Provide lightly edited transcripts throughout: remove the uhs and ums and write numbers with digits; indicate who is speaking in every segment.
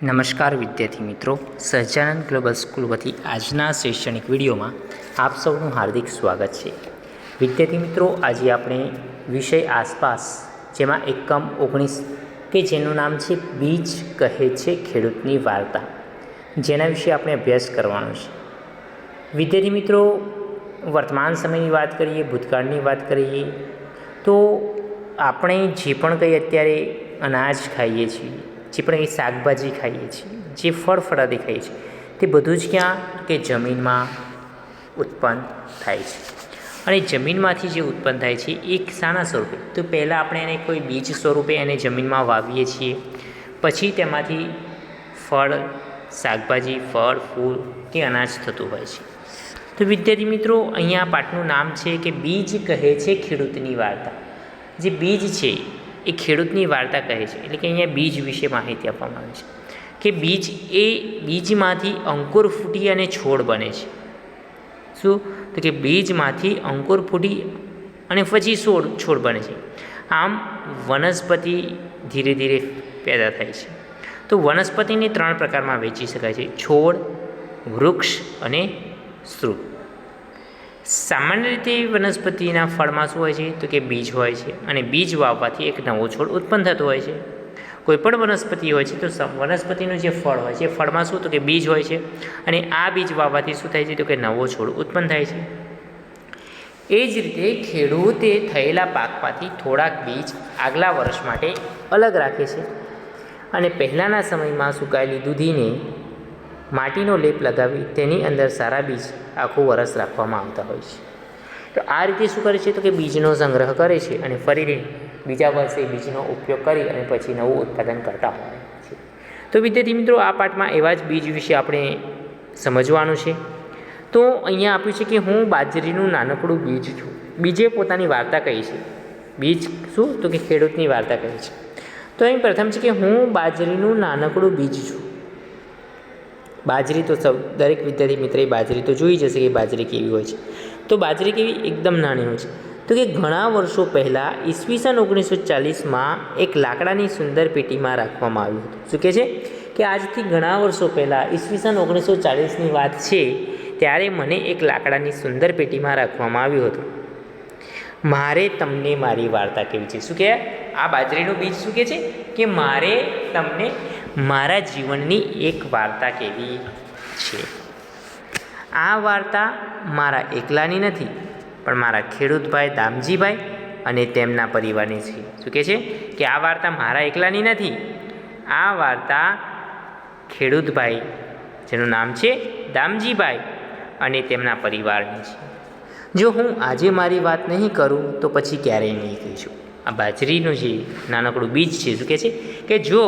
Speaker 1: નમસ્કાર વિદ્યાર્થી મિત્રો, સહજાનંદ ગ્લોબલ સ્કૂલ વતી આજના શૈક્ષણિક વિડીયોમાં આપ સૌનું હાર્દિક સ્વાગત છે. વિદ્યાર્થી મિત્રો, આજે આપણે વિષય આસપાસ જેમાં એકમ 19 કે જેનું નામ છે બીજ કહે છે ખેડૂતની વાર્તા, જેના વિશે આપણે અભ્યાસ કરવાનો છે. વિદ્યાર્થી મિત્રો, વર્તમાન સમયની વાત કરીએ, ભૂતકાળની વાત કરીએ તો આપણે જે પણ કંઈ અત્યારે અનાજ ખાઈએ છીએ, જે પણ કંઈ શાકભાજી ખાઈએ છીએ, જે ફળફળાદી ખાઈએ છીએ, તે બધું જ ક્યાં કે જમીનમાં ઉત્પન્ન થાય છે. અને જમીનમાંથી જે ઉત્પન્ન થાય છે એ શાના સ્વરૂપે? તો પહેલાં આપણે એને કોઈ બીજ સ્વરૂપે એને જમીનમાં વાવીએ છીએ, પછી તેમાંથી ફળ, શાકભાજી, ફળ, ફૂલ કે અનાજ થતું હોય છે. તો વિદ્યાર્થી મિત્રો, અહીંયા પાઠનું નામ છે કે બીજ કહે છે ખેડૂતની વાર્તા. જે બીજ છે એ ખેડૂતની વાર્તા કહે છે, એટલે કે અહીંયા બીજ વિશે માહિતી આપવામાં આવે છે કે બીજમાંથી અંકુર ફૂટી અને છોડ બને છે. શું? તો કે બીજમાંથી અંકુર ફૂટી અને પછી છોડ બને છે. આમ વનસ્પતિ ધીરે ધીરે પેદા થાય છે. તો વનસ્પતિને 3 પ્રકારમાં વહેંચી શકાય છે: છોડ, વૃક્ષ અને શ્રુપ. સામાન્ય રીતે વનસ્પતિના ફળમાં શું હોય છે? તો કે બીજ હોય છે, અને બીજ વાવવાથી એક નવો છોડ ઉત્પન્ન થતો હોય છે. કોઈપણ વનસ્પતિ હોય છે તો વનસ્પતિનું જે ફળ હોય છે, ફળમાં શું? તો કે બીજ હોય છે, અને આ બીજ વાવવાથી શું થાય છે? તો કે નવો છોડ ઉત્પન્ન થાય છે. એ જ રીતે ખેડૂતે થયેલા પાકમાંથી થોડાક બીજ આગલા વર્ષ માટે અલગ રાખે છે, અને પહેલાંના સમયમાં સુકાયેલી દૂધીને માટીનો લેપ લગાવી તેની અંદર સારા બીજ આખું વરસ રાખવામાં આવતા હોય છે. તો આ રીતે શું કરે છે? તો કે બીજનો સંગ્રહ કરે છે અને ફરીને બીજા વર્ષે બીજનો ઉપયોગ કરી અને પછી નવું ઉત્પાદન કરતા હોય છે. તો વિદ્યાર્થી મિત્રો, આ પાઠમાં એવા જ બીજ વિશે આપણે સમજવાનું છે. તો અહીંયા આપ્યું છે કે હું બાજરીનું નાનકડું બીજ છું. બીજે પોતાની વાર્તા કહી છે. બીજ શું? તો કે ખેડૂતની વાર્તા કહી છે. તો અહીં પ્રથમ છે કે હું બાજરીનું નાનકડું બીજ છું. બાજરી તો દરેક વિદ્યાર્થી મિત્રએ બાજરી તો જોઈ જશે કે બાજરી કેવી હોય છે. તો બાજરી કેવી? એકદમ નાની હોય છે. તો કે ઘણા વર્ષો પહેલાં ઈસવીસન 1940માં એક લાકડાની સુંદર પેટીમાં રાખવામાં આવ્યું હતું. શું કહે છે? કે આજથી ઘણા વર્ષો પહેલાં ઈસવીસન 1940ની વાત છે, ત્યારે મને એક લાકડાની સુંદર પેટીમાં રાખવામાં આવ્યું હતું. મારે તમને મારી વાર્તા કેવી છે? શું કહે? આ બાજરીનું બીજ શું કહે છે? કે મારે તમને મારા જીવનની એક વાર્તા કહેવી છે. આ વાર્તા મારા એકલાની નથી, પણ મારા ખેડૂતભાઈ દામજીભાઈ અને તેમના પરિવારની છે. શું કહે છે? કે આ વાર્તા મારા એકલાની નથી, આ વાર્તા ખેડૂતભાઈ, જેનું નામ છે દામજીભાઈ, અને તેમના પરિવારની છે. જો હું આજે મારી વાત નહીં કરું તો પછી ક્યારેય નહીં કહીશું. આ બાજરીનું જે નાનકડું બીજ છે, શું કહે છે? કે જો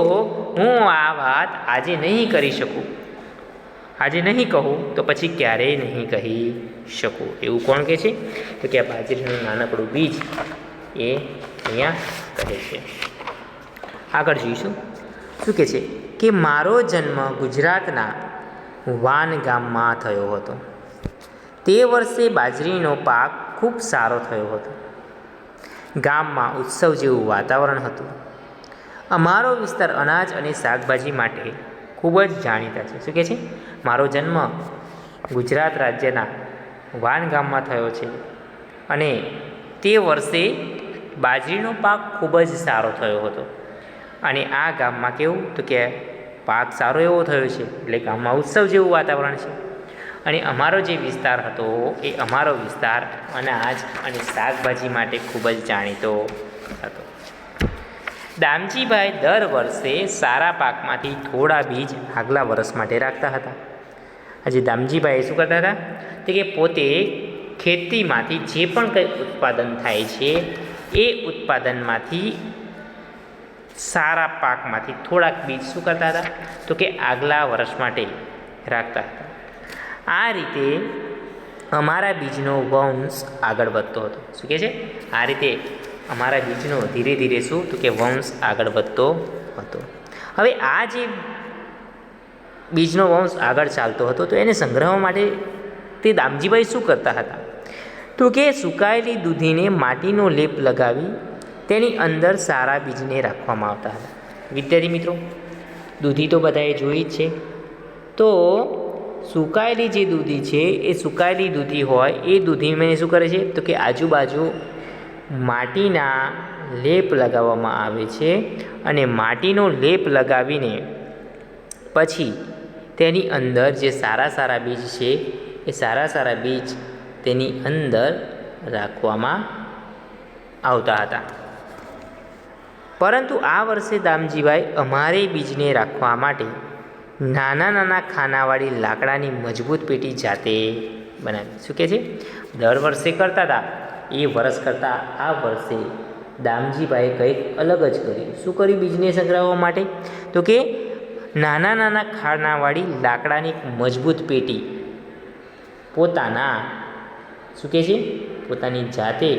Speaker 1: હું આ વાત આજે નહીં કરી શકું, આજે નહીં કહું તો પછી ક્યારેય નહીં કહી શકું. એવું કોણ કહે છે? તો કે આ બાજરીનું નાનકડું બીજ એ અહીંયા કહે છે. આગળ જોઈશું. શું કહે છે? કે મારો જન્મ ગુજરાતના વાન ગામમાં થયો હતો. તે વર્ષે બાજરીનો પાક ખૂબ સારો થયો હતો. ગામમાં ઉત્સવ જેવું વાતાવરણ હતું. અમારો વિસ્તાર અનાજ અને શાકભાજી માટે ખૂબ જ જાણીતા છે. શું કહે છે? મારો જન્મ ગુજરાત રાજ્યના વાન ગામમાં થયો છે, અને તે વર્ષે બાજરીનો પાક ખૂબ જ સારો થયો હતો. અને આ ગામમાં કેવું? તો કે પાક સારો એવો થયો છે, એટલે ગામમાં ઉત્સવ જેવું વાતાવરણ છે. અને અમારો જે વિસ્તાર હતો એ અમારો વિસ્તાર અનાજ અને શાકભાજી માટે ખૂબ જ જાણીતો હતો. દામજીભાઈ દર વર્ષે સારા પાકમાંથી થોડા બીજ આગલા વર્ષ માટે રાખતા હતા. આજે દામજીભાઈ શું કરતા હતા? તો કે પોતે ખેતીમાંથી જે પણ કંઈ ઉત્પાદન થાય છે એ ઉત્પાદનમાંથી સારા પાકમાંથી થોડાક બીજ શું કરતા હતા? તો કે આગલા વર્ષ માટે રાખતા હતા. આ રીતે અમારા બીજનો વંશ આગળ વધતો હતો. શું કહે છે? આ રીતે અમારા બીજનો ધીરે ધીરે શું? તો કે વંશ આગળ વધતો હતો. હવે આ જે બીજનો વંશ આગળ ચાલતો હતો, તો એને સંગ્રહવા માટે તે દામજીભાઈ શું કરતા હતા? તો કે સુકાયેલી દૂધીને માટીનો લેપ લગાવી તેની અંદર સારા બીજને રાખવામાં આવતા હતા. વિદ્યાર્થી મિત્રો, દૂધી તો બધાએ જોઈ જ છે. તો સુકાયેલી જે દૂધી છે એ સુકાયેલી દૂધી હોય એ દૂધીમાં શું કરે છે તો કે આજુબાજુ માટીના લેપ લગાવવામાં આવે છે અને માટીનો લેપ લગાવીને પછી તેની અંદર જે સારા સારા બીજ છે એ સારા સારા બીજ તેની અંદર રાખવામાં આવતા હતા. પરંતુ આ વર્ષે દામજીભાઈ અમારે બીજને રાખવા માટે નાના નાના ખાનાવાળી લાકડાની મજબૂત પેટી જાતે બનાવી. શું કહે છે? દર વર્ષે કરતા હતા એ વર્ષ કરતાં આ વર્ષે દામજીભાઈએ કંઈક અલગ જ કર્યું. શું કર્યું બીજને સંગ્રહવા માટે? તો કે નાના નાના ખાનાવાળી લાકડાની મજબૂત પેટી પોતાના શું કહે છે પોતાની જાતે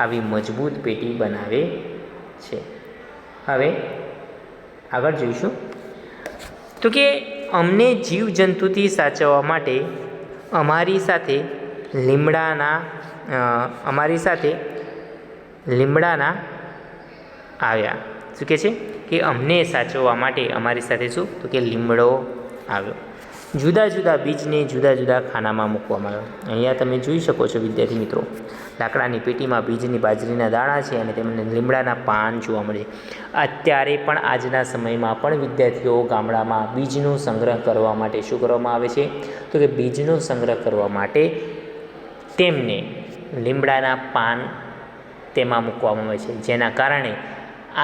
Speaker 1: આવી મજબૂત પેટી બનાવે છે. હવે આગળ જોઈશું તો કે અમને જીવજંતુથી સાચવવા માટે અમારી સાથે લીમડાના આવ્યા. શું કહે છે કે અમને સાચવવા માટે અમારી સાથે શું તો કે લીમડો આવ્યો. જુદા જુદા બીજને જુદા જુદા ખાનામાં મૂકવામાં આવ્યો. અહીંયા તમે જોઈ શકો છો વિદ્યાર્થી મિત્રો, લાકડાની પેટીમાં બીજની બાજરીના દાણા છે અને તેમને લીમડાના પાન જોવા મળે છે. અત્યારે પણ આજના સમયમાં પણ વિદ્યાર્થીઓ ગામડામાં બીજનો સંગ્રહ કરવા માટે શું કરવામાં આવે છે તો કે બીજનો સંગ્રહ કરવા માટે તેમને લીમડાના પાન તેમાં મૂકવામાં આવે છે, જેના કારણે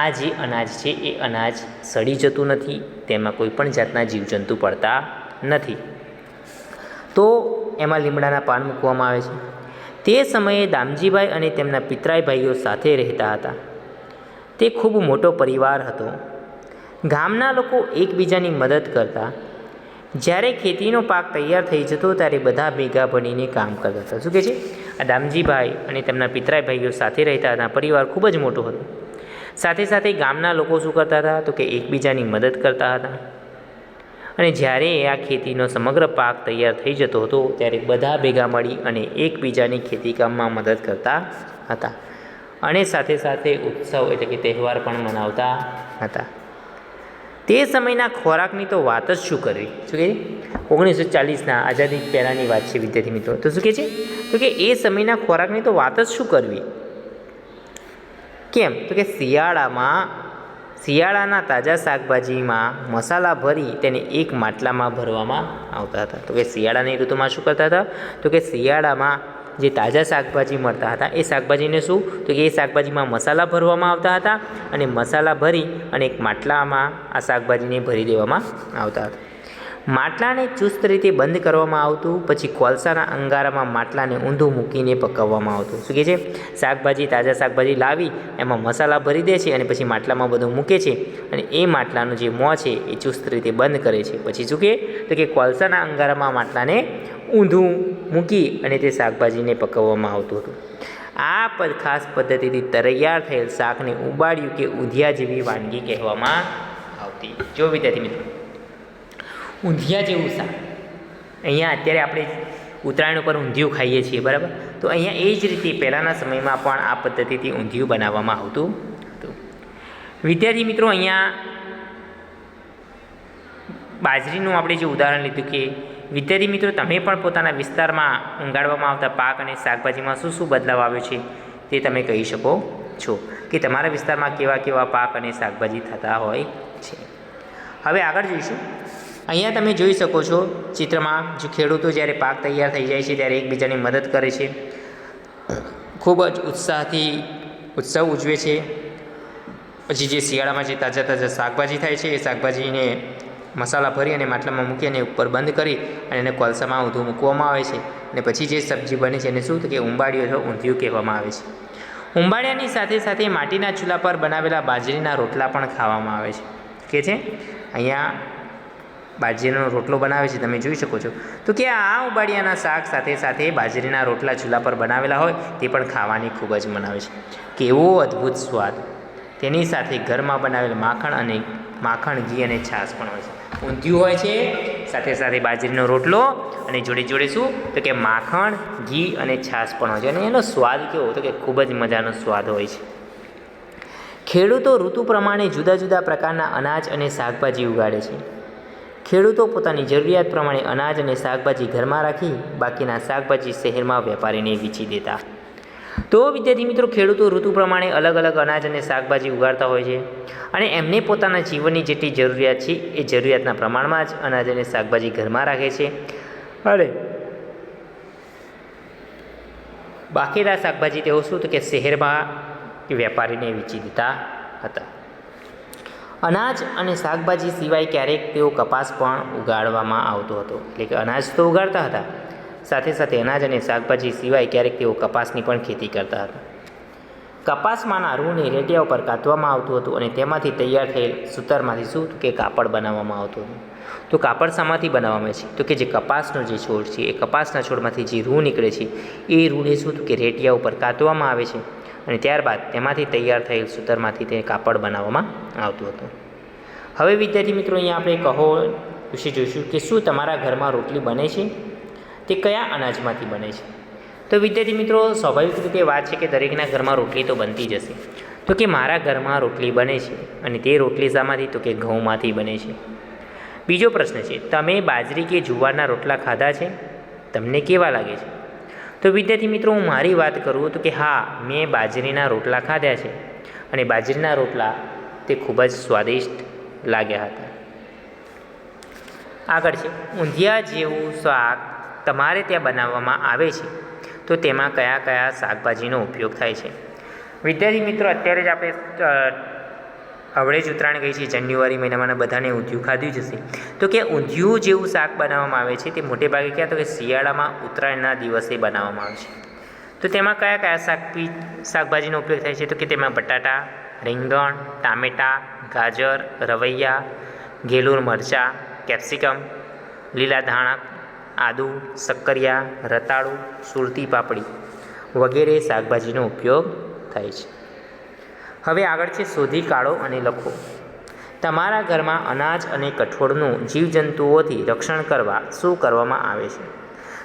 Speaker 1: આ જે અનાજ છે એ અનાજ સડી જતું નથી, તેમાં કોઈ પણ જાતના જીવજંતુ પડતા નથી. તો એમાં લીમડાના પાન મૂકવામાં આવે છે. તે સમયે દામજીભાઈ અને તેમના પિતરાઈ ભાઈઓ સાથે રહેતા હતા. તે ખૂબ મોટો પરિવાર હતો. ગામના લોકો એકબીજાની મદદ કરતા. જ્યારે ખેતીનો પાક તૈયાર થઈ જતો ત્યારે બધા ભેગા બનીને કામ કરતા હતા. શું કહે છે? આ દામજીભાઈ અને તેમના પિતરાઈ ભાઈઓ સાથે રહેતા હતા. પરિવાર ખૂબ જ મોટો હતો. સાથે સાથે ગામના લોકો શું કરતા હતા તો કે એકબીજાની મદદ કરતા હતા. અને જ્યારે આ ખેતીનો સમગ્ર પાક તૈયાર થઈ જતો હતો ત્યારે બધા ભેગા મળી અને એકબીજાની ખેતીકામમાં મદદ કરતા હતા. અને સાથે સાથે ઉત્સવ એટલે કે તહેવાર પણ મનાવતા હતા. તે સમયના ખોરાકની તો વાત જ શું કરવી. શું કહે? 1940ના આઝાદી પહેલાંની વાત છે વિદ્યાર્થી મિત્રો. તો શું કહે છે તો કે એ સમયના ખોરાકની તો વાત જ શું કરવી. કેમ તો કે શિયાળાના તાજા શાકભાજીમાં મસાલા ભરી તેને એક માટલામાં ભરવામાં આવતા હતા. તો કે શિયાળાની ઋતુમાં શું કરતા હતા તો કે શિયાળામાં જે તાજા શાકભાજી મળતા હતા એ શાકભાજીને શું તો કે એ શાકભાજીમાં મસાલા ભરવામાં આવતા હતા અને મસાલા ભરી અને એક માટલામાં આ શાકભાજીને ભરી દેવામાં આવતા હતા. માટલાને ચુસ્ત રીતે બંધ કરવામાં આવતું. પછી કોલસાના અંગારામાં માટલાને ઊંધું મૂકીને પકાવવામાં આવતું. શું કહે છે? શાકભાજી તાજા શાકભાજી લાવી એમાં મસાલા ભરી દે છે અને પછી માટલામાં બધું મૂકે છે અને એ માટલાનું જે મોં છે એ ચુસ્ત રીતે બંધ કરે છે. પછી શું કહે તો કે કોલસાના અંગારામાં માટલાને ઊંધું મૂકી અને તે શાકભાજીને પકાવવામાં આવતું હતું. આ ખાસ પદ્ધતિથી તૈયાર થયેલ શાકને ઉબાડ્યું કે ઊંધિયા જેવી વાનગી કહેવામાં આવતી. જો વિદ્યાર્થી મિત્રો, ઊંધિયા જેવું શાક અહીંયા અત્યારે આપણે ઉત્તરાયણ ઉપર ઊંધિયું ખાઈએ છીએ, બરાબર? તો અહીંયા એ જ રીતે પહેલાંના સમયમાં પણ આ પદ્ધતિથી ઊંધિયું બનાવવામાં આવતું હતું. વિદ્યાર્થી મિત્રો, અહીંયા બાજરીનું આપણે જે ઉદાહરણ લીધું કે વિદ્યાર્થી મિત્રો તમે પણ પોતાના વિસ્તારમાં ઊંગાડવામાં આવતા પાક અને શાકભાજીમાં શું શું બદલાવ આવ્યો છે તે તમે કહી શકો છો કે તમારા વિસ્તારમાં કેવા કેવા પાક અને શાકભાજી થતા હોય છે. હવે આગળ જોઈશું. અહીંયા તમે જોઈ શકો છો ચિત્રમાં, જે ખેડૂતો જ્યારે પાક તૈયાર થઈ જાય છે ત્યારે એકબીજાની મદદ કરે છે, ખૂબ જ ઉત્સાહથી ઉત્સવ ઉજવે છે. પછી જે શિયાળામાં જે તાજા તાજા શાકભાજી થાય છે એ શાકભાજીને મસાલા ભરી અને માટલામાં મૂકી અને ઉપર બંધ કરી અને એને કોલસામાં ઊંધું મૂકવામાં આવે છે અને પછી જે સબ્જી બને છે એને શું તો કે ઉંબાડિયું અથવા ઊંધિયું કહેવામાં આવે છે. ઉંબાડિયાની સાથે સાથે માટીના ચૂલા પર બનાવેલા બાજરીના રોટલા પણ ખાવામાં આવે છે. કે છે અહીંયા બાજરીનો રોટલો બનાવે છે, તમે જોઈ શકો છો. તો કે આ ઉંબાડિયાના શાક સાથે સાથે બાજરીના રોટલા ચૂલા પર બનાવેલા હોય તે પણ ખાવાની ખૂબ જ મનાવે છે. કેવો અદ્ભુત સ્વાદ! તેની સાથે ઘરમાં બનાવેલ માખણ, ઘી અને છાશ પણ હોય છે. ઊંધિયું હોય છે, સાથે સાથે બાજરીનો રોટલો અને જોડે જોડે શું તો કે માખણ, ઘી અને છાશ પણ હોય છે. અને એનો સ્વાદ કેવો તો કે ખૂબ જ મજાનો સ્વાદ હોય છે. ખેડૂતો ઋતુ પ્રમાણે જુદા જુદા પ્રકારના અનાજ અને શાકભાજી ઉગાડે છે. ખેડૂતો પોતાની જરૂરિયાત પ્રમાણે અનાજ અને શાકભાજી ઘરમાં રાખી બાકીના શાકભાજી શહેરમાં વેપારીને વેચી દેતા. તો વિદ્યાર્થી મિત્રો, ખેડૂતો ઋતુ પ્રમાણે અલગ અલગ અનાજ અને શાકભાજી ઉગાડતા હોય છે અને એમને પોતાના જીવનની જેટલી જરૂરિયાત છે એ જરૂરિયાતના પ્રમાણમાં જ અનાજ અને શાકભાજી ઘરમાં રાખે છે અને બાકીના શાકભાજી તેઓ શું તો કે શહેરમાં વેપારીને વેચી દેતા હતા. અનાજ અને શાકભાજી સિવાય ક્યારેક તેઓ કપાસ પણ ઉગાડવામાં આવતો હતો. એટલે કે અનાજ તો ઉગાડતા હતા, સાથે સાથે અનાજ અને શાકભાજી સિવાય ક્યારેક તેઓ કપાસની પણ ખેતી કરતા હતા. કપાસમાંના રૂને રેટિયા ઉપર કાતવામાં આવતું હતું અને તેમાંથી તૈયાર થયેલ સૂતરમાંથી શું કે કાપડ બનાવવામાં આવતું હતું. તો કાપડ શામાંથી બનાવવામાં આવે છે તો કે જે કપાસનો જે છોડ છે એ કપાસના છોડમાંથી જે રૂ નીકળે છે એ રૂને શું કે રેટિયા ઉપર કાતવામાં આવે છે અને ત્યારબાદ તેમાંથી તૈયાર થયેલ સૂતરમાંથી તે કાપડ બનાવવામાં આવતું હતું. હવે વિદ્યાર્થી મિત્રો, અહીંયા આપણે કહો વિશે જોઈશું કે શું તમારા ઘરમાં રોટલી બને છે? તે કયા અનાજમાંથી બને છે? તો વિદ્યાર્થી મિત્રો, સ્વાભાવિક રીતે વાત છે કે દરેકના ઘરમાં રોટલી તો બનતી જ હશે. તો કે મારા ઘરમાં રોટલી બને છે અને તે રોટલી શામાંથી? તો કે ઘઉંમાંથી બને છે. બીજો પ્રશ્ન છે, તમે બાજરી કે જુવારના રોટલા ખાધા છે? તમને કેવા લાગે છે? તો વિદ્યાર્થી મિત્રો, હું મારી વાત કરું તો કે હા, મેં બાજરીના રોટલા ખાધા છે અને બાજરીના રોટલા તે ખૂબ જ સ્વાદિષ્ટ લાગ્યા હતા. આગળ છે, ઊંધિયા જેવું શાક તમારે ત્યાં બનાવવામાં આવે છે તો તેમાં કયા કયા શાકભાજીનો ઉપયોગ થાય છે? વિદ્યાર્થી મિત્રો, અત્યારે જ આપણે હવળે જ ઉત્તરાયણ ગઈ છે, જાન્યુઆરી મહિનામાં બધાને ઊંધિયું ખાધું જ હશે. તો કે ઊંધિયું જેવું શાક બનાવવામાં આવે છે તે મોટે ભાગે ક્યાં? તો કે શિયાળામાં ઉત્તરાયણના દિવસે બનાવવામાં આવે છે. તો તેમાં કયા કયા શાકભાજીનો ઉપયોગ થાય છે? તો કે તેમાં બટાટા, રીંગણ, ટામેટાં, ગાજર, રવૈયા, ગેલુર મરચાં, કેપ્સિકમ, લીલા ધાણા, આદુ, શક્કરિયા, રતાળુ, સુરતી પાપડી વગેરે શાકભાજીનો ઉપયોગ થાય છે. હવે આગળ છે, શોધી કાઢો અને લખો. તમારા ઘરમાં અનાજ અને કઠોળનું જીવજંતુઓથી રક્ષણ કરવા શું કરવામાં આવે છે?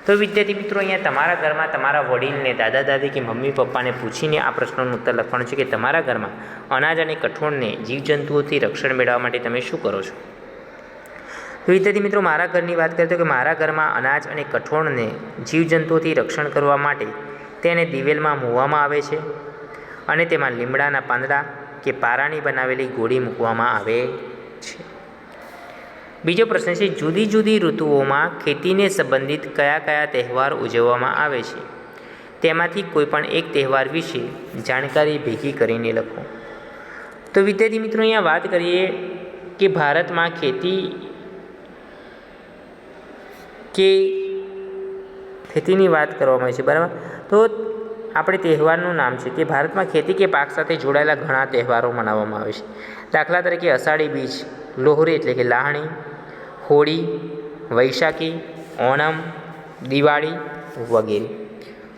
Speaker 1: તો વિદ્યાર્થી મિત્રો, અહીંયા તમારા ઘરમાં તમારા વડીલને, દાદા દાદી કે મમ્મી પપ્પાને પૂછીને આ પ્રશ્નનો ઉત્તર લખવાનો છે કે તમારા ઘરમાં અનાજ અને કઠોળને જીવજંતુઓથી રક્ષણ મેળવવા માટે તમે શું કરો છો? તો વિદ્યાર્થી મિત્રો, મારા ઘરની વાત કરીએ તો કે મારા ઘરમાં અનાજ અને કઠોળને જીવજંતુઓથી રક્ષણ કરવા માટે તેને દિવેલમાં મૂવવામાં આવે છે અને તેમાં લીમડાના પાંદડા કે પારાની બનાવેલી ગોળી મૂકવામાં આવે છે. બીજો પ્રશ્ન છે, જુદી જુદી ઋતુઓમાં ખેતીને સંબંધિત કયા કયા તહેવાર ઉજવવામાં આવે છે? તેમાંથી કોઈ પણ એક તહેવાર વિશે જાણકારી ભેગી કરીને લખો. તો વિદ્યાર્થી મિત્રો, અહીંયા વાત કરીએ કે ભારતમાં ખેતીની વાત કરવામાં આવે છે, બરાબર. તો આપણે તહેવારનું નામ છે કે ભારતમાં ખેતી કે પાક સાથે જોડાયેલા ઘણા તહેવારો મનાવવામાં આવે છે. દાખલા તરીકે અષાઢી બીજ, લોહરી એટલે કે લાહણી, હોળી, વૈશાખી, ઓણમ, દિવાળી વગેરે.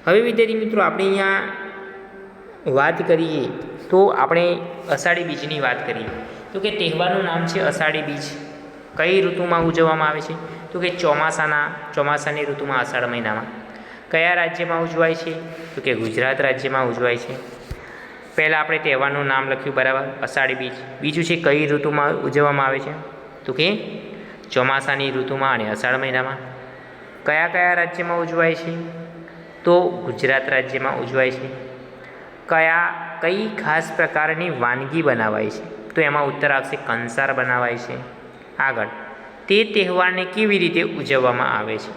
Speaker 1: હવે વિદ્યાર્થી મિત્રો, આપણે અહીંયા વાત કરીએ તો આપણે અષાઢી બીજની વાત કરીએ તો કે તહેવારનું નામ છે અષાઢી બીજ. કઈ ઋતુમાં ઉજવવામાં આવે છે? તો કે ચોમાસાની ઋતુમાં, અષાઢ મહિનામાં. કયા રાજ્યમાં ઉજવાય છે? તો કે ગુજરાત રાજ્યમાં ઉજવાય છે. પહેલાં આપણે તહેવારનું નામ લખ્યું, બરાબર, અષાઢી બીજ. બીજું છે કઈ ઋતુમાં ઉજવવામાં આવે છે? તો કે ચોમાસાની ઋતુમાં અને અષાઢ મહિનામાં. કયા કયા રાજ્યમાં ઉજવાય છે? તો ગુજરાત રાજ્યમાં ઉજવાય છે. કઈ ખાસ પ્રકારની વાનગી બનાવાય છે? તો એમાં ઉત્તર આવશે કંસાર બનાવાય છે. આગળ, તે તહેવારને કેવી રીતે ઉજવવામાં આવે છે?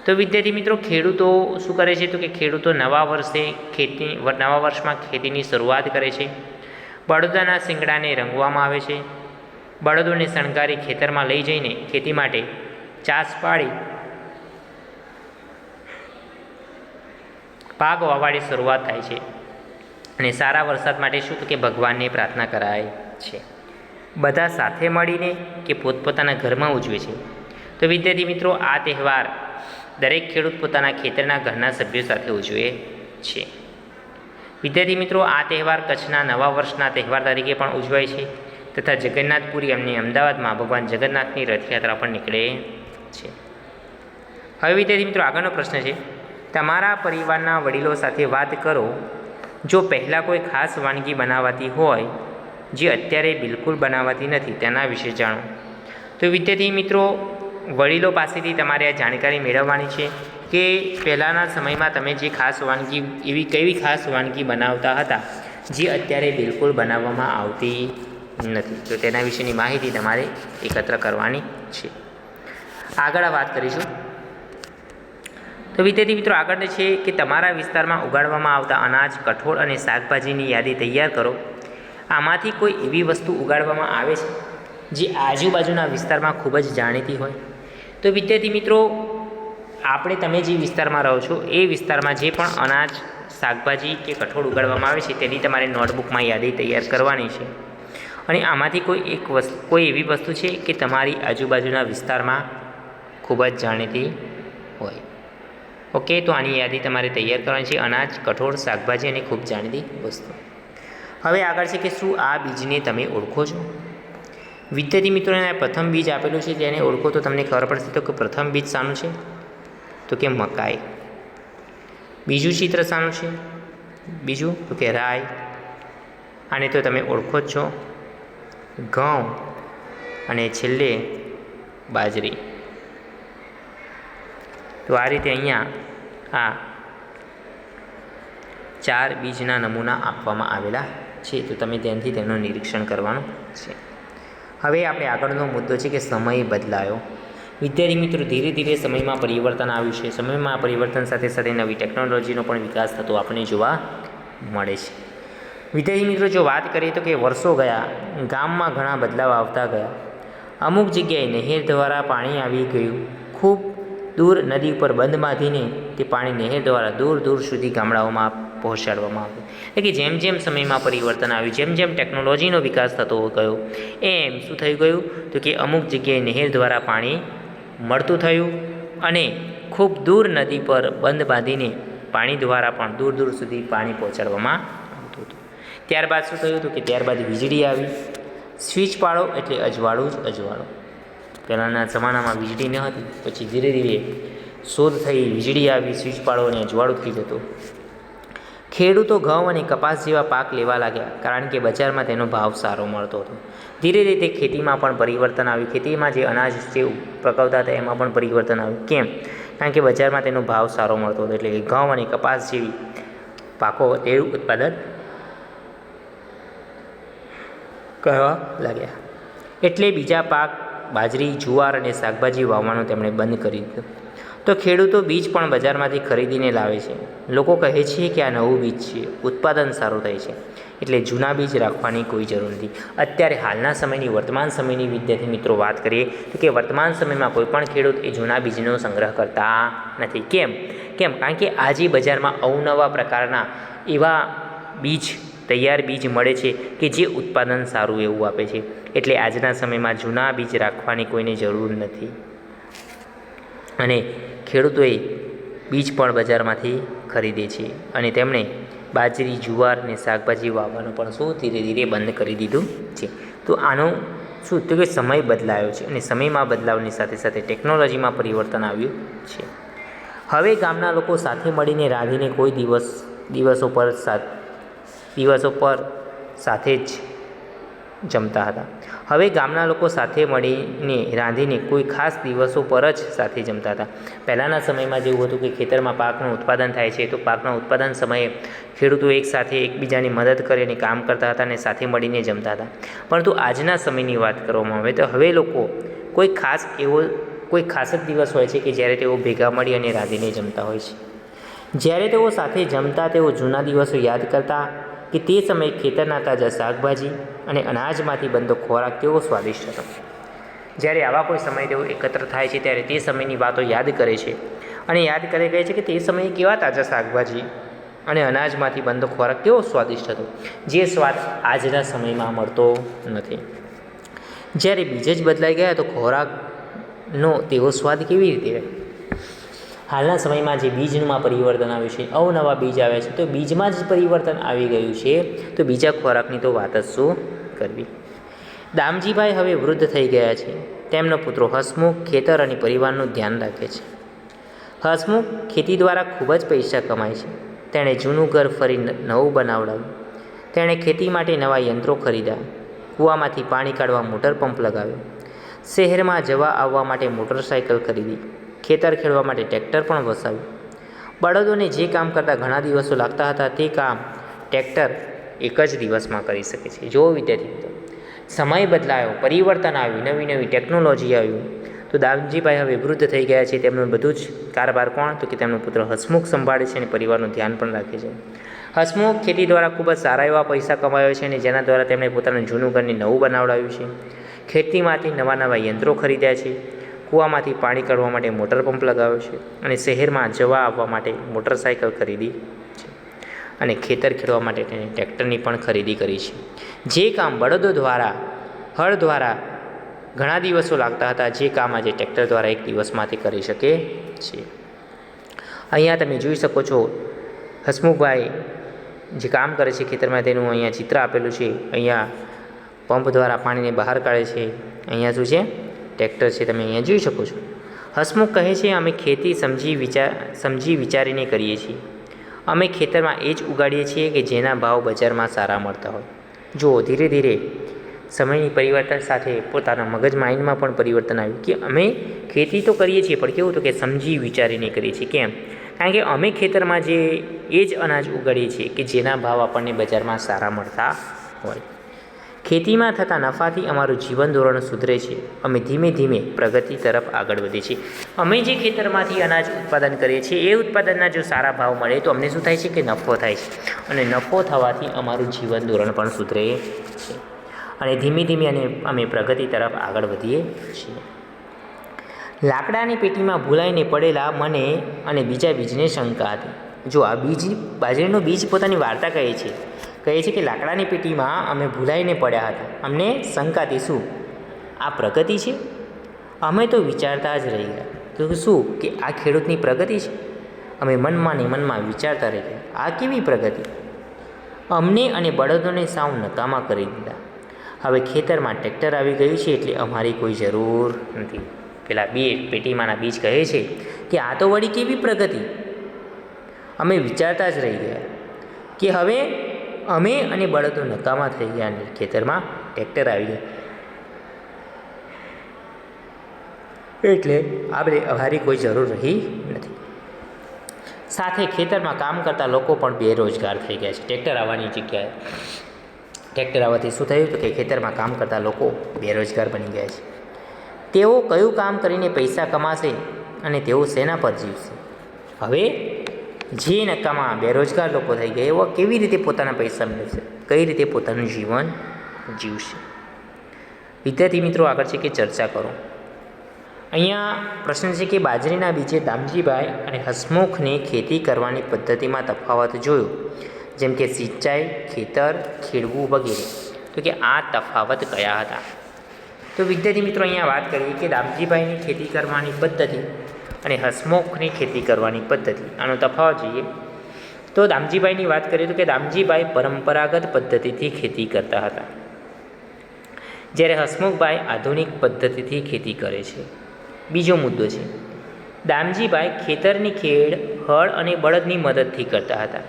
Speaker 1: તો વિદ્યાર્થી મિત્રો, ખેડૂતો શું કરે છે? તો કે ખેડૂતો નવા વર્ષમાં ખેતીની શરૂઆત કરે છે. બળદોના શિંગડાને રંગવામાં આવે છે. બળદોને શણગારી ખેતરમાં લઈ જઈને ખેતી માટે ચાસ પાડી પાક વાવવાની શરૂઆત થાય છે અને સારા વરસાદ માટે શું? તો કે ભગવાનને પ્રાર્થના કરાય છે. બધા સાથે મળીને કે પોતપોતાના ઘરમાં ઉજવે છે. તો વિદ્યાર્થી મિત્રો, આ તહેવાર દરેક ખેડૂત પોતાના ખેતરના ઘરના સભ્યો સાથે ઉજવે છે. વિદ્યાર્થી મિત્રો, આ તહેવાર કચ્છના નવા વર્ષના તહેવાર તરીકે પણ ઉજવાય છે તથા જગન્નાથપુરી એમની અમદાવાદમાં ભગવાન જગન્નાથની રથયાત્રા પણ નીકળે છે. હવે વિદ્યાર્થી મિત્રો, આગળનો પ્રશ્ન છે, તમારા પરિવારના વડીલો સાથે વાત કરો. જો પહેલાં કોઈ ખાસ વાનગી બનાવાતી હોય જે અત્યારે બિલકુલ બનાવાતી નથી તેના વિશે જાણો. તો વિદ્યાર્થી મિત્રો, વડીલો પાસેથી તમારે આ જાણકારી મેળવવાની છે કે પહેલાંના સમયમાં તમે જે ખાસ વાનગી એવી કેવી ખાસ વાનગી બનાવતા હતા જે અત્યારે બિલકુલ બનાવવામાં આવતી નથી. તો તેના વિશેની માહિતી તમારે એકત્ર કરવાની છે. આગળ વાત કરીશું. તો વિદ્યાર્થી મિત્રો, આગળ છે કે તમારા વિસ્તારમાં ઉગાડવામાં આવતા અનાજ, કઠોળ અને શાકભાજીની યાદી તૈયાર કરો. આમાંથી કોઈ એવી વસ્તુ ઉગાડવામાં આવે છે જે આજુબાજુના વિસ્તારમાં ખૂબ જ જાણીતી હોય. તો વિદ્યાર્થી મિત્રો, તમે જે વિસ્તારમાં રહો છો એ વિસ્તારમાં જે પણ અનાજ, શાકભાજી કે કઠોળ ઉગાડવામાં આવે છે તેની તમારે નોટબુકમાં યાદી તૈયાર કરવાની છે. અને આમાંથી કોઈ એવી વસ્તુ છે કે તમારી આજુબાજુના વિસ્તારમાં ખૂબ જ જાણીતી હોય. ઓકે, તો આની યાદી તમારે તૈયાર કરવાની છે. અનાજ, કઠોળ, શાકભાજી અને ખૂબ જાણીતી વસ્તુ. હવે આગળ છે કે શું આ બીજને તમે ઓળખો છો? વિદ્યાર્થી મિત્રોને પ્રથમ બીજ આપેલું છે તેને ઓળખો તો તમને ખબર પડશે. તો કે પ્રથમ બીજ શાનું છે? તો કે મકાઈ. બીજું ચિત્ર શાનું છે? બીજું તો કે રાઈ. આને તો તમે ઓળખો જ છો, ઘઉં. અને છેલ્લે બાજરી. તો આ રીતે અહીંયા આ 4 બીજના નમૂના આપવામાં આવેલા છે. તો તમે ધ્યાનથી તેનું નિરીક્ષણ કરવાનું છે. હવે આપણે આગળનો મુદ્દો છે કે સમય બદલાયો. વિદ્યાર્થી મિત્રો, ધીરે ધીરે સમયમાં પરિવર્તન આવ્યું છે. સમયમાં પરિવર્તન સાથે સાથે નવી ટેકનોલોજીનો પણ વિકાસ થતો આપણને જોવા મળે છે. વિદ્યાર્થી મિત્રો, જો વાત કરીએ તો કે વર્ષો ગયા, ગામમાં ઘણા બદલાવ આવતા ગયા. અમુક જગ્યાએ નહેર દ્વારા પાણી આવી ગયું. ખૂબ દૂર નદી ઉપર બંધ બાંધીને તે પાણી નહેર દ્વારા દૂર દૂર સુધી ગામડાઓમાં પહોંચાડવામાં આવ્યું. એટલે કે જેમ જેમ સમયમાં પરિવર્તન આવ્યું, જેમ જેમ ટેકનોલોજીનો વિકાસ થતો ગયો, એમ શું થઈ ગયું? તો કે અમુક જગ્યાએ નહેર દ્વારા પાણી મળતું થયું અને ખૂબ દૂર નદી પર બંધ બાંધીને પાણી દ્વારા પણ દૂર દૂર સુધી પાણી પહોંચાડવામાં આવતું હતું. ત્યારબાદ શું થયું હતું કે ત્યારબાદ વીજળી આવી. સ્વિચ પાડો એટલે અજવાળું જ અજવાળું. પહેલાંના જમાનામાં વીજળી ન હતી, પછી ધીરે ધીરે શોધ થઈ, વીજળી આવી, સ્વિચ પાડો અને અજવાળું થઈ જતું. ખેડૂતો ઘઉં અને કપાસ જેવા પાક લેવા લાગ્યા, કારણ કે બજારમાં તેનો ભાવ સારો મળતો હતો. ધીરે ધીરે ખેતીમાં પણ પરિવર્તન આવ્યું. ખેતીમાં જે અનાજ જે પકવતા હતા એમાં પણ પરિવર્તન આવ્યું. કેમ? કારણ કે બજારમાં તેનો ભાવ સારો મળતો હતો. એટલે કે ઘઉં અને કપાસ જેવી પાકો તેનું ઉત્પાદન કરવા લાગ્યા. એટલે બીજા પાક બાજરી, જુવાર અને શાકભાજી વાવવાનું તેમણે બંધ કરી દીધું. તો ખેડૂતો બીજ પણ બજારમાંથી ખરીદીને લાવે છે. લોકો કહે છે કે આ નવું બીજ છે, ઉત્પાદન સારું થાય છે, એટલે જૂના બીજ રાખવાની કોઈ જરૂર નથી. અત્યારે હાલના સમયની, વર્તમાન સમયની વિદ્યાર્થી મિત્રો વાત કરીએ તો કે વર્તમાન સમયમાં કોઈ પણ ખેડૂત એ જૂના બીજનો સંગ્રહ કરતા નથી. કેમ? કારણ કે આજે બજારમાં અવનવા પ્રકારના એવા બીજ, તૈયાર બીજ મળે છે કે જે ઉત્પાદન સારું એવું આપે છે. એટલે આજના સમયમાં જૂના બીજ રાખવાની કોઈને જરૂર નથી. અને ખેડૂતોએ બીજ પણ બજારમાંથી ખરીદે છે અને તેમણે બાજરી, જુવાર અને શાકભાજી વાવવાનું પણ શું ધીરે ધીરે બંધ કરી દીધું છે. તો આનું શું તો કે સમય બદલાયો છે અને સમયમાં બદલાવની સાથે સાથે ટેકનોલોજીમાં પરિવર્તન આવ્યું છે. હવે ગામના લોકો સાથે મળીને રાંધીને કોઈ દિવસો પર સાથે જ જમતા હતા. હવે ગામના લોકો સાથે મળીને રાંધીને કોઈ ખાસ દિવસો પર જ સાથે જમતા હતા. પહેલાંના સમયમાં જેવું હતું કે ખેતરમાં પાકનું ઉત્પાદન થાય છે, તો પાકના ઉત્પાદન સમયે ખેડૂતો એકસાથે એકબીજાની મદદ કરીને કામ કરતા હતા અને સાથે મળીને જમતા હતા. પરંતુ આજના સમયની વાત કરવામાં આવે તો હવે લોકો કોઈ ખાસ જ દિવસ હોય છે કે જ્યારે તેઓ ભેગા મળી અને રાંધીને જમતા હોય છે. જ્યારે તેઓ સાથે જમતા, તેઓ જૂના દિવસો યાદ કરતા કે તે સમયે ખેતરના તાજા શાકભાજી અને અનાજમાંથી બનતો ખોરાક કેવો સ્વાદિષ્ટ હતો. જ્યારે આવા કોઈ સમયે તેઓ એકત્ર થાય છે ત્યારે તે સમયની વાતો યાદ કરે છે અને યાદ કરે કહે છે કે તે સમયે કેવા તાજા શાકભાજી અને અનાજમાંથી બનતો ખોરાક કેવો સ્વાદિષ્ટ હતો, જે સ્વાદ આજના સમયમાં મળતો નથી. જ્યારે બીજ જ બદલાઈ ગયા તો ખોરાકનો તેવો સ્વાદ કેવી રીતે રહે? હાલના સમયમાં જે બીજમાં પરિવર્તન આવ્યું છે, અવનવા બીજ આવ્યા છે, તો બીજમાં જ પરિવર્તન આવી ગયું છે, તો બીજા ખોરાકની તો વાત જ શું કરવી. દામજીભાઈ હવે વૃદ્ધ થઈ ગયા છે. તેમનો પુત્રો હસમુખ ખેતર અને પરિવારનું ધ્યાન રાખે છે. હસમુખ ખેતી દ્વારા ખૂબ જ પૈસા કમાય છે. તેણે જૂનું ઘર ફરી નવું બનાવડાવ્યું. તેણે ખેતી માટે નવા યંત્રો ખરીદ્યા, કૂવામાંથી પાણી કાઢવા મોટર પંપ લગાવ્યો, શહેરમાં જવા આવવા માટે મોટરસાઇકલ ખરીદી, ખેતર ખેડવા માટે ટ્રેક્ટર પણ વસાવ્યું. બળદોને જે કામ કરતાં ઘણા દિવસો લાગતા હતા તે કામ ટ્રેક્ટર એક જ દિવસમાં કરી શકે છે. જો વિદ્યાર્થી મિત્રો, સમય બદલાયો, પરિવર્તન આવ્યું, નવી નવી ટેકનોલોજી આવ્યું, તો દામજીભાઈ હવે વૃદ્ધ થઈ ગયા છે. તેમનું બધું જ કારભાર કોણ? તો કે તેમનો પુત્ર હસમુખ સંભાળે છે અને પરિવારનું ધ્યાન પણ રાખે છે. હસમુખ ખેતી દ્વારા ખૂબ જ સારા એવા પૈસા કમાયો છે અને જેના દ્વારા તેમણે પોતાનું જૂનું ઘરને નવું બનાવડાવ્યું છે. ખેતીમાંથી નવા નવા યંત્રો ખરીદ્યા છે, કૂવામાંથી પાણી કાઢવા માટે મોટર પંપ લગાવ્યો છે અને શહેરમાં જવા આવવા માટે મોટરસાઇકલ ખરીદી છે અને ખેતર ખેડવા માટે તેણે ટ્રેક્ટરની પણ ખરીદી કરી છે. જે કામ બળદો દ્વારા, હળ દ્વારા ઘણા દિવસો લાગતા હતા, જે કામ આજે ટ્રેક્ટર દ્વારા એક દિવસમાં તે કરી શકે છે. અહીંયા તમે જોઈ શકો છો હસમુખભાઈ જે કામ કરે છે ખેતરમાં, તેનું અહીંયા ચિત્ર આપેલું છે. અહીંયા પંપ દ્વારા પાણીને બહાર કાઢે છે. અહીંયા શું છે? ટ્રેક્ટર છે, તમે અહીંયા જોઈ શકો છો. હસમુખ કહે છે, અમે ખેતી સમજી વિચારીને કરીએ છીએ. અમે ખેતરમાં એ જ ઉગાડીએ છીએ કે જેના ભાવ બજારમાં સારા મળતા હોય. જો ધીરે ધીરે સમયની પરિવર્તન સાથે પોતાના મગજ માઇન્ડમાં પણ પરિવર્તન આવ્યું કે અમે ખેતી તો કરીએ છીએ પણ કેવું તો કે સમજી વિચારીને કરીએ છીએ. કેમ? કારણ કે અમે ખેતરમાં એ જ અનાજ ઉગાડીએ છીએ કે જેના ભાવ આપણને બજારમાં સારા મળતા હોય. ખેતીમાં થતા નફાથી અમારું જીવન ધોરણ સુધરે છે. અમે ધીમે ધીમે પ્રગતિ તરફ આગળ વધીએ છીએ. અમે જે ખેતરમાંથી અનાજ ઉત્પાદન કરીએ છીએ એ ઉત્પાદનના જો સારા ભાવ મળે તો અમને શું થાય છે કે નફો થાય છે અને નફો થવાથી અમારું જીવન ધોરણ પણ સુધરે છે અને ધીમે ધીમે અમે પ્રગતિ તરફ આગળ વધીએ છીએ. લાકડાની પેટીમાં ભૂલાઈને પડેલા મને અને બીજા બીજને શંકા હતી. જો આ બાજરીનો બીજ પોતાની વાર્તા કહે છે કે લાકડાની પેટીમાં અમે ભૂલાઈને પડ્યા હતા. અમને શંકાથી શું આ પ્રગતિ છે? અમે તો વિચારતા જ રહી ગયા તો શું કે આ ખેડૂતની પ્રગતિ છે? અમે મનમાં ને મનમાં વિચારતા રહી ગયા આ કેવી પ્રગતિ? અમને અને બળદોને સાવ નકામા કરી દીધા. હવે ખેતરમાં ટ્રેક્ટર આવી ગયું છે એટલે અમારી કોઈ જરૂર નથી. પેલા પેટીમાંના બીજ કહે છે કે આ તો વળી કેવી પ્રગતિ? અમે વિચારતા જ રહી ગયા કે હવે અમે અને બળદો નકામા થઈ ગયા અને ખેતરમાં ટ્રેક્ટર આવી ગયા એટલે આપણે અમારી કોઈ જરૂર રહી નથી. સાથે ખેતરમાં કામ કરતા લોકો પણ બેરોજગાર થઈ ગયા છે. ટ્રેક્ટર આવવાની જગ્યાએ ટ્રેક્ટર આવવાથી શું થયું તો કે ખેતરમાં કામ કરતા લોકો બેરોજગાર બની ગયા છે. તેઓ કયું કામ કરીને પૈસા કમાશે અને તેઓ શેના પર જીવશે? હવે જે નકામા બેરોજગાર લોકો થઈ ગયા એવા કેવી રીતે પોતાના પૈસા મેળવશે? કઈ રીતે પોતાનું જીવન જીવશે? વિદ્યાર્થી મિત્રો, આગળ છે કે ચર્ચા કરો. અહીંયા પ્રશ્ન છે કે બાજરીના બીજે દામજીભાઈ અને હસમુખને ખેતી કરવાની પદ્ધતિમાં તફાવત જોયો, જેમ કે સિંચાઈ, ખેતર ખેડવું વગેરે. તો કે આ તફાવત કયા હતા? તો વિદ્યાર્થી મિત્રો, અહીંયા વાત કરીએ કે દામજીભાઈની ખેતી કરવાની પદ્ધતિ અને હસમુખની ખેતી કરવાની પદ્ધતિ, આનો તફાવત જોઈએ તો દામજીભાઈની વાત કરીએ તો કે દામજીભાઈ પરંપરાગત પદ્ધતિથી ખેતી કરતા હતા, જ્યારે હસમુખભાઈ આધુનિક પદ્ધતિથી ખેતી કરે છે. બીજો મુદ્દો છે, દામજીભાઈ ખેતરની ખેડ હળ અને બળદની મદદથી કરતા હતા,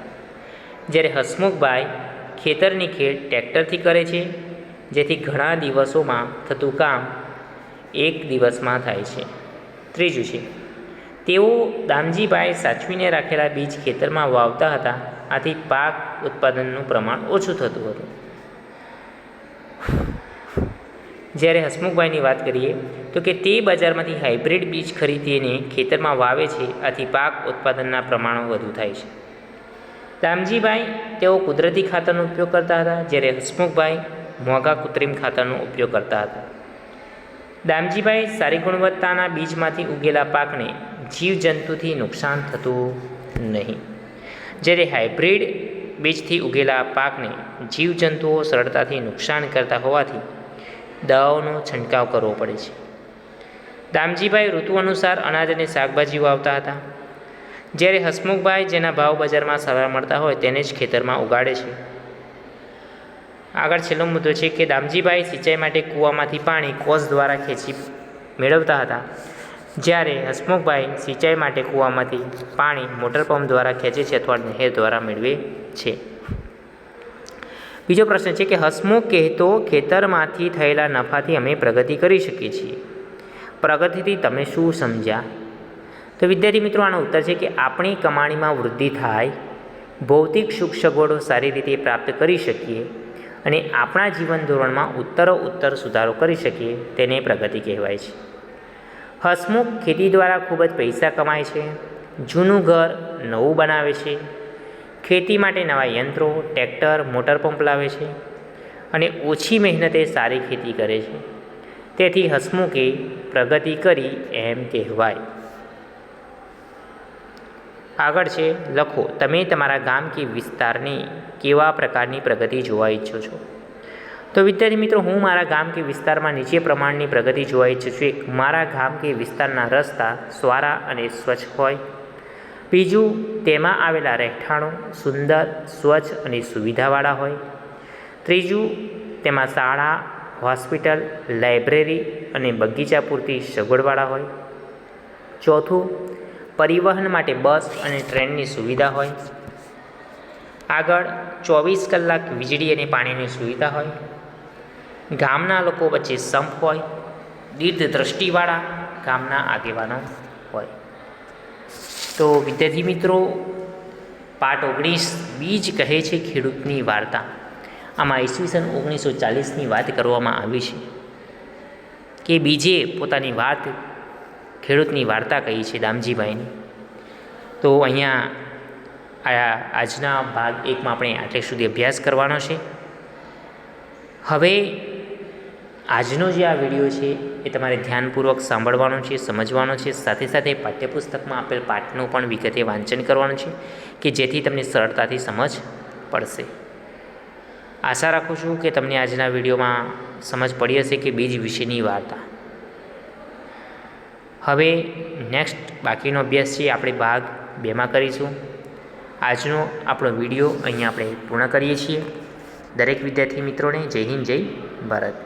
Speaker 1: જ્યારે હસમુખભાઈ ખેતરની ખેડ ટ્રેક્ટરથી કરે છે, જેથી ઘણા દિવસોમાં થતું કામ એક દિવસમાં થાય છે. ત્રીજું છે, તેઓ દામજીભાઈ સાચવીને રાખેલા બીજ ખેતરમાં વાવતા હતા, આથી પાક ઉત્પાદનનું પ્રમાણ ઓછું થતું હતું. જ્યારે હસમુખભાઈની વાત કરીએ તો કે તે બજારમાંથી હાઇબ્રિડ બીજ ખરીદીને ખેતરમાં વાવે છે, આથી પાક ઉત્પાદનના પ્રમાણો વધુ થાય છે. દામજીભાઈ તેઓ કુદરતી ખાતરનો ઉપયોગ કરતા હતા, જ્યારે હસમુખભાઈ મોંઘા કૃત્રિમ ખાતરનો ઉપયોગ કરતા હતા. દામજીભાઈ સારી ગુણવત્તાના બીજમાંથી ઉગેલા પાકને જીવજંતુથી નુકસાન થતું નહીં, જ્યારે હાઇબ્રિડ બીજથી ઉગેલા પાકને જીવજંતુઓ સરળતાથી નુકસાન કરતા હોવાથી દવાઓનો છંટકાવ કરવો પડે છે. દામજીભાઈ ઋતુ અનુસાર અનાજ અને શાકભાજી વાવતા હતા, જ્યારે હસમુખભાઈ જેના ભાવ બજારમાં સારા મળતા હોય તેને જ ખેતરમાં ઉગાડે છે. આગળ છેલ્લો મુદ્દો છે કે દામજીભાઈ સિંચાઈ માટે કૂવામાંથી પાણી કોસ દ્વારા ખેંચી મેળવતા હતા, જ્યારે હસમુખભાઈ સિંચાઈ માટે કૂવામાંથી પાણી મોટર પંપ દ્વારા ખેંચે છે અથવા નહેર દ્વારા મેળવે છે. બીજો પ્રશ્ન છે કે હસમુખ કહેતો ખેતરમાંથી થયેલા નફાથી અમે પ્રગતિ કરી શકીએ છીએ. પ્રગતિથી તમે શું સમજ્યા? તો વિદ્યાર્થી મિત્રો આનો ઉત્તર છે કે આપણી કમાણીમાં વૃદ્ધિ થાય, ભૌતિક સુખ સગવડો સારી રીતે પ્રાપ્ત કરી શકીએ અને આપણા જીવન ધોરણમાં ઉત્તરોત્તર સુધારો કરી શકીએ તેને પ્રગતિ કહેવાય છે. હસમુખ ખેતી દ્વારા ખૂબ જ પૈસા કમાય છે, જૂનું ઘર નવું બનાવે છે, ખેતી માટે નવા યંત્રો, ટ્રેક્ટર, મોટર પંપ લાવે છે અને ઓછી મહેનતે સારી ખેતી કરે છે. તેથી હસમુખે પ્રગતિ કરી એમ કહેવાય. આગળ છે લખો, તમે તમારા ગામ કે વિસ્તારની કેવા પ્રકારની પ્રગતિ જોવા ઈચ્છો છો? તો વિદ્યાર્થી મિત્રો, હું મારા ગામ કે વિસ્તારમાં નીચે પ્રમાણની પ્રગતિ જોવા ઈચ્છું છું. એક, મારા ગામ કે વિસ્તારના રસ્તા સારા અને સ્વચ્છ હોય. બીજું, તેમાં આવેલા રહેઠાણો સુંદર, સ્વચ્છ અને સુવિધાવાળા હોય. ત્રીજું, તેમાં શાળા, હોસ્પિટલ, લાઇબ્રેરી અને બગીચા પૂરતી સગવડવાળા હોય. ચોથું, પરિવહન માટે બસ અને ટ્રેનની સુવિધા હોય. આગળ 24 કલાક વીજળી અને પાણીની સુવિધા હોય. ગામના લોકો વચ્ચે સંપ હોય. દીર્ઘ દ્રષ્ટિવાળા ગામના આગેવાનો હોય. તો વિદ્યાર્થી મિત્રો, પાઠ 19 બીજ કહે છે ખેડૂતની વાર્તા. આમાં ઈસવીસન 1940ની વાત કરવામાં આવી છે કે બીજે પોતાની વાત ખેડૂતની વાર્તા કહી છે દામજીભાઈની. તો અહીંયા આજના ભાગ 1માં આપણે આટલે સુધી અભ્યાસ કરવાનો છે. હવે આજનો જે આ વિડીયો છે એ તમારે ધ્યાનપૂર્વક સાંભળવાનો છે, સમજવાનો છે. સાથે સાથે પાઠ્યપુસ્તકમાં આપેલ પાઠનું પણ વિગતે વાંચન કરવાનું છે કે જેથી તમને સરળતાથી સમજ પડશે. આશા રાખું છું કે તમને આજના વિડીયોમાં સમજ પડી હશે કે બીજ વિશેની વાર્તા. હવે નેક્સ્ટ બાકીનો અભ્યાસ છે આપણે ભાગ 2માં કરીશું. આજનો આપણો વિડીયો અહીંયા આપણે પૂર્ણ કરીએ છીએ. દરેક વિદ્યાર્થી મિત્રોને જય હિન્દ, જય ભારત.